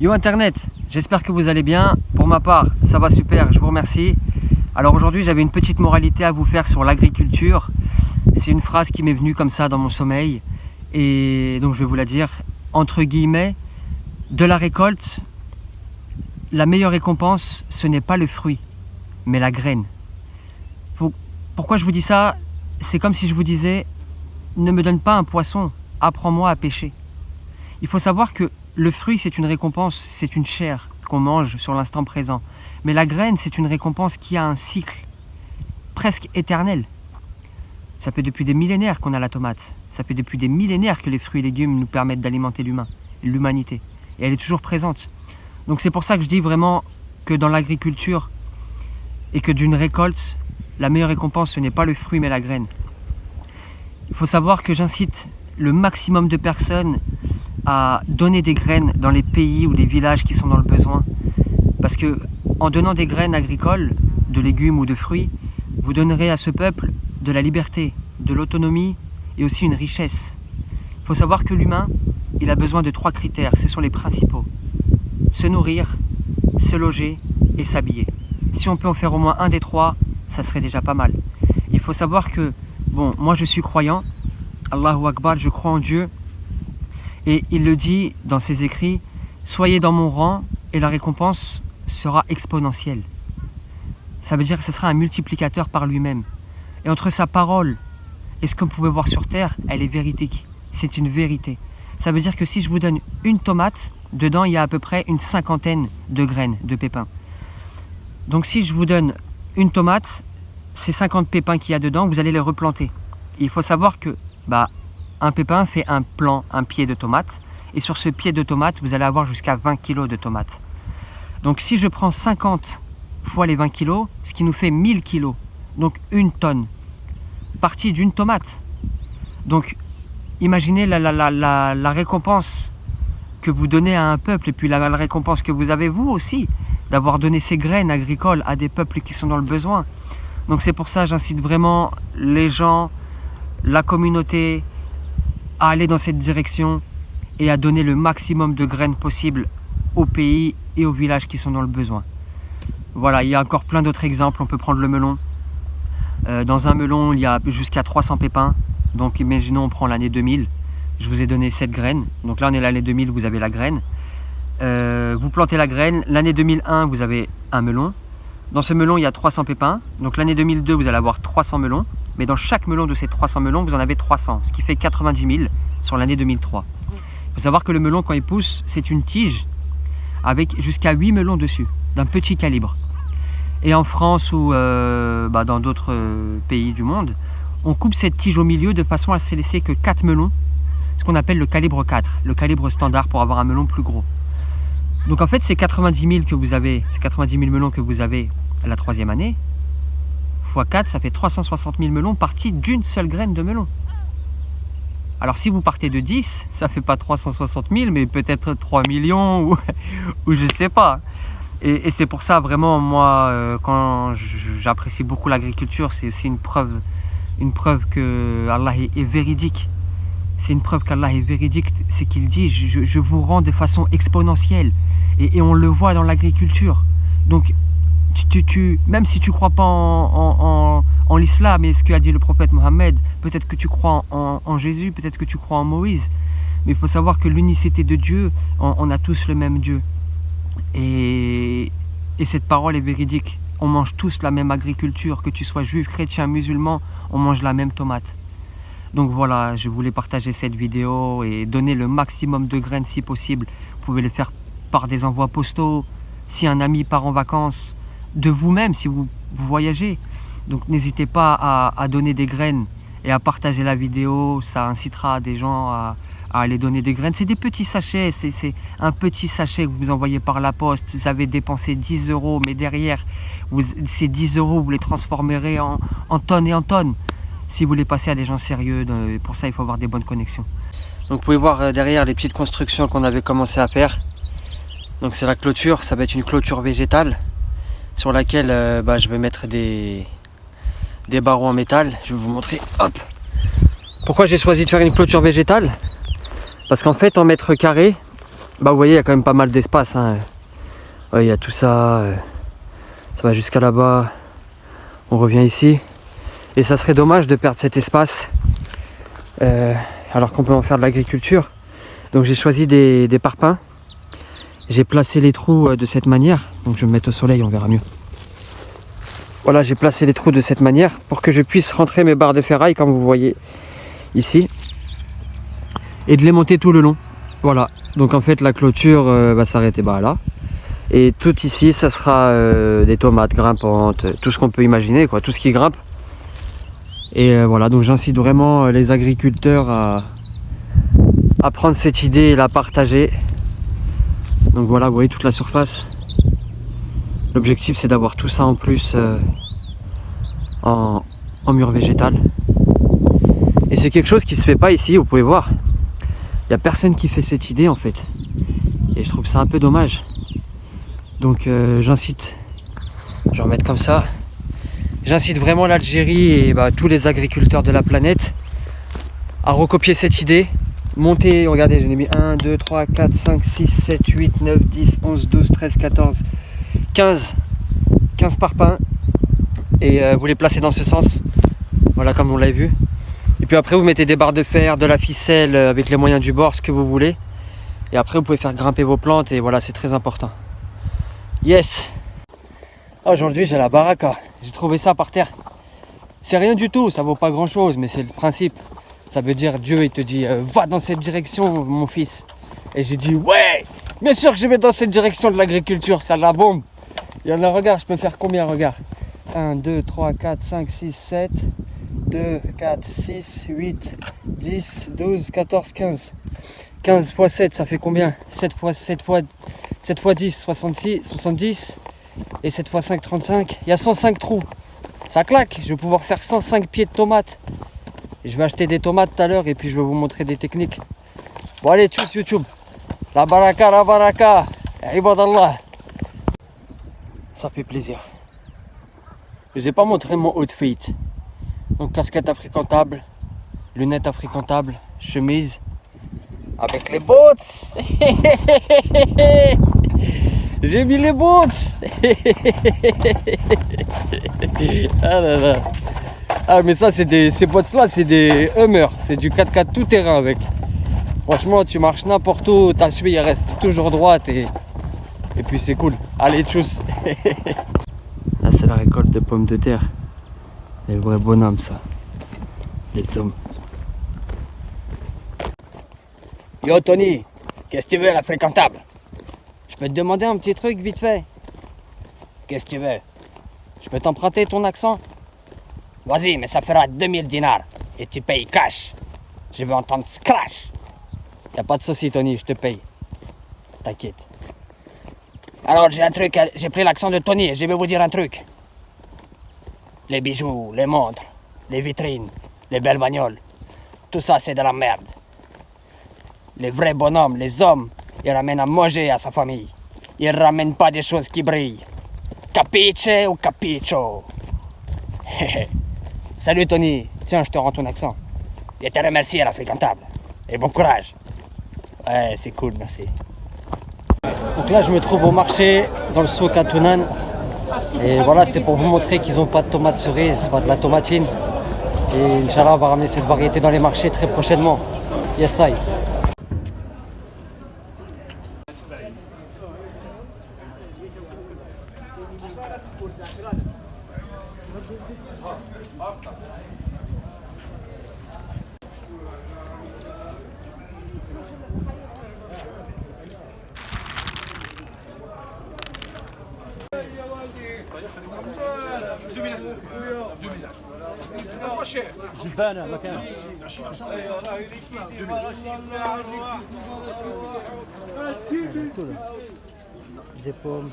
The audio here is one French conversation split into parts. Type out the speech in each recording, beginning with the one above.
Yo Internet, j'espère que vous allez bien. Pour ma part, ça va super, je vous remercie. Alors aujourd'hui, j'avais une petite moralité à vous faire sur l'agriculture. C'est une phrase qui m'est venue comme ça dans mon sommeil. Et donc je vais vous la dire, entre guillemets, de la récolte, la meilleure récompense, ce n'est pas le fruit, mais la graine. Pourquoi je vous dis ça? C'est comme si je vous disais, ne me donne pas un poisson, apprends-moi à pêcher. Il faut savoir que le fruit, c'est une récompense, c'est une chair qu'on mange sur l'instant présent. Mais la graine, c'est une récompense qui a un cycle presque éternel. Ça fait depuis des millénaires qu'on a la tomate. Ça fait depuis des millénaires que les fruits et légumes nous permettent d'alimenter l'humanité. Et elle est toujours présente. Donc c'est pour ça que je dis vraiment que dans l'agriculture et que d'une récolte, la meilleure récompense, ce n'est pas le fruit mais la graine. Il faut savoir que j'incite le maximum de personnes à donner des graines dans les pays ou les villages qui sont dans le besoin. Parce que en donnant des graines agricoles, de légumes ou de fruits, vous donnerez à ce peuple de la liberté, de l'autonomie et aussi une richesse. Il faut savoir que l'humain, il a besoin de 3 critères, ce sont les principaux. Se nourrir, se loger et s'habiller. Si on peut en faire au moins un des 3, ça serait déjà pas mal. Il faut savoir que, bon, moi je suis croyant, Allahu Akbar, je crois en Dieu, et il le dit dans ses écrits, soyez dans mon rang et la récompense sera exponentielle. Ça veut dire que ce sera un multiplicateur par lui-même. Et entre sa parole et ce qu'on pouvait voir sur terre, elle est véridique. C'est une vérité. Ça veut dire que si je vous donne une tomate, dedans il y a à peu près une 50aine de graines, de pépins. Donc si je vous donne une tomate, ces 50 pépins qu'il y a dedans, vous allez les replanter. Et il faut savoir que un pépin fait un pied de tomate. Et sur ce pied de tomate, vous allez avoir jusqu'à 20 kg de tomates. Donc si je prends 50 fois les 20 kg, ce qui nous fait 1000 kg, donc 1 tonne, partie d'une tomate. Donc imaginez la récompense que vous donnez à un peuple et puis la récompense que vous avez vous aussi d'avoir donné ces graines agricoles à des peuples qui sont dans le besoin. Donc c'est pour ça que j'incite vraiment les gens, la communauté à aller dans cette direction et à donner le maximum de graines possible aux pays et aux villages qui sont dans le besoin. Voilà, il y a encore plein d'autres exemples. On peut prendre le melon. Dans un melon, il y a jusqu'à 300 pépins. Donc imaginons on prend l'année 2000. Je vous ai donné 7 graines. Donc là on est l'année 2000, vous avez la graine. Vous plantez la graine. L'année 2001, vous avez un melon. Dans ce melon, il y a 300 pépins. Donc l'année 2002, vous allez avoir 300 melons. Mais dans chaque melon de ces 300 melons, vous en avez 300. Ce qui fait 90 000 sur l'année 2003. Il faut savoir que le melon, quand il pousse, c'est une tige avec jusqu'à 8 melons dessus, d'un petit calibre. Et en France ou dans d'autres pays du monde, on coupe cette tige au milieu de façon à se laisser que 4 melons, ce qu'on appelle le calibre 4, le calibre standard pour avoir un melon plus gros. Donc en fait, ces 90 000 que vous avez, ces 90 000 melons que vous avez à la 3e année, x 4, ça fait 360 000 melons partis d'une seule graine de melon. Alors si vous partez de 10, ça fait pas 360 000, mais peut-être 3 millions ou je sais pas. Et c'est pour ça vraiment moi quand j'apprécie beaucoup l'agriculture, c'est aussi une preuve que Allah est véridique. C'est une preuve qu'Allah est véridique, c'est qu'il dit je vous rends de façon exponentielle et on le voit dans l'agriculture. Donc même si tu crois pas en l'islam et ce qu'a dit le prophète Mohammed, peut-être que tu crois en Jésus, peut-être que tu crois en Moïse, mais il faut savoir que l'unicité de Dieu, on a tous le même Dieu. Et cette parole est véridique. On mange tous la même agriculture, que tu sois juif, chrétien, musulman, on mange la même tomate. Donc voilà, je voulais partager cette vidéo et donner le maximum de graines si possible. Vous pouvez le faire par des envois postaux, si un ami part en vacances, de vous-même si vous voyagez. Donc n'hésitez pas à donner des graines et à partager la vidéo, ça incitera des gens à aller donner des graines. C'est des petits sachets, c'est un petit sachet que vous envoyez par la poste. Vous avez dépensé 10 €, mais derrière, ces 10 €, vous les transformerez en tonnes et en tonnes. Si vous voulez passer à des gens sérieux, pour ça il faut avoir des bonnes connexions. Donc vous pouvez voir derrière les petites constructions qu'on avait commencé à faire. Donc c'est la clôture, ça va être une clôture végétale sur laquelle je vais mettre des barreaux en métal. Je vais vous montrer. Hop. Pourquoi j'ai choisi de faire une clôture végétale? Parce qu'en fait en mètre carré, Bah vous voyez, il y a quand même pas mal d'espace, hein. Ouais, il y a tout ça, ça va jusqu'à là-bas, on revient ici. Et ça serait dommage de perdre cet espace alors qu'on peut en faire de l'agriculture. Donc j'ai choisi des parpaings. J'ai placé les trous de cette manière. Donc je vais me mettre au soleil, on verra mieux. Voilà, j'ai placé les trous de cette manière pour que je puisse rentrer mes barres de ferraille, comme vous voyez ici. Et de les monter tout le long. Voilà, donc en fait la clôture va s'arrêter là. Et tout ici, ça sera des tomates grimpantes, tout ce qu'on peut imaginer, quoi, tout ce qui grimpe. Et voilà, donc j'incite vraiment les agriculteurs à prendre cette idée et la partager. Donc voilà, vous voyez toute la surface. L'objectif c'est d'avoir tout ça en plus en mur végétal. Et c'est quelque chose qui se fait pas ici, vous pouvez voir. Il n'y a personne qui fait cette idée en fait. Et je trouve ça un peu dommage. Donc j'incite, je vais remettre comme ça. J'incite vraiment l'Algérie et tous les agriculteurs de la planète à recopier cette idée. Monter, regardez, j'en ai mis 1, 2, 3, 4, 5, 6, 7, 8, 9, 10, 11, 12, 13, 14, 15 parpaings. Et vous les placez dans ce sens. Voilà, comme on l'a vu. Et puis après, vous mettez des barres de fer, de la ficelle avec les moyens du bord, ce que vous voulez. Et après, vous pouvez faire grimper vos plantes. Et voilà, c'est très important. Yes! Aujourd'hui, j'ai la baraka. J'ai trouvé ça par terre. C'est rien du tout, ça vaut pas grand chose, mais c'est le principe. Ça veut dire Dieu, il te dit va dans cette direction, mon fils. Et j'ai dit ouais, bien sûr que je vais dans cette direction de l'agriculture, ça la bombe. Il y en a, regarde, je peux faire combien, regarde. 1, 2, 3, 4, 5, 6, 7, 2, 4, 6, 8, 10, 12, 14, 15. 15 x 7, ça fait combien? 7 x 10, 66, 70. Et 7 x 5, 35. Il y a 105 trous. Ça claque. Je vais pouvoir faire 105 pieds de tomates. Et je vais acheter des tomates tout à l'heure et puis je vais vous montrer des techniques. Bon allez, tchuss YouTube. La baraka. Ibadallah. Ça fait plaisir. Je vous ai pas montré mon outfit. Donc casquette africantable, lunettes africantables, chemise. Avec les boots. J'ai mis les boots. Ah là là. Ah mais ça ces bottes là c'est des Hummer. C'est du 4x4 tout terrain avec. Franchement tu marches n'importe où, ta cheville elle reste toujours droite et puis c'est cool. Allez tchuss. Là c'est la récolte de pommes de terre. Les vrais bonhommes ça. Les hommes. Yo Tony, qu'est-ce que tu veux la fréquentable? Je peux te demander un petit truc vite fait? Qu'est-ce que tu veux? Je peux t'emprunter ton accent? Vas-y, mais ça fera 2000 dinars et tu payes cash. Je veux entendre scratch. Y'a pas de souci Tony, je te paye. T'inquiète. Alors j'ai un truc, j'ai pris l'accent de Tony et je vais vous dire un truc. Les bijoux, les montres, les vitrines, les belles bagnoles, tout ça c'est de la merde. Les vrais bonhommes, les hommes, ils ramènent à manger à sa famille. Ils ramènent pas des choses qui brillent. Capiche ou capicho? Salut Tony, tiens je te rends ton accent. Je te remercie à la fréquentable. Et bon courage. Ouais c'est cool, merci. Donc là je me trouve au marché dans le souk à Tounan. Et voilà, c'était pour vous montrer qu'ils n'ont pas de tomates cerises, pas de la tomatine. Et Inch'Allah on va ramener cette variété dans les marchés très prochainement. Yes I. جبانه مكان Des pommes,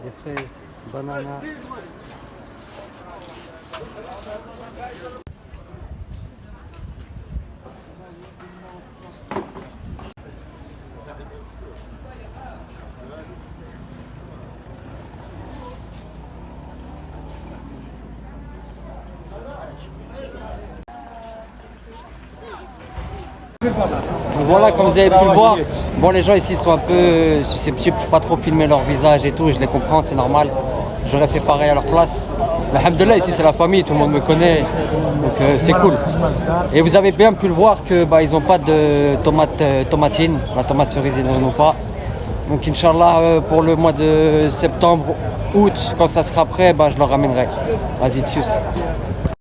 des fraises, bananas. Donc voilà, comme vous avez pu le voir, bon, les gens ici sont un peu susceptibles pour pas trop filmer leur visage et tout, je les comprends, c'est normal. J'aurais fait pareil à leur place. Mais alhamdoulilah, ici c'est la famille, tout le monde me connaît, donc c'est cool. Et vous avez bien pu le voir que ils n'ont pas de tomatine, la tomate cerise ils n'en ont pas. Donc Inch'Allah, pour le mois de septembre, août, quand ça sera prêt, je leur ramènerai. Vas-y, tchuss.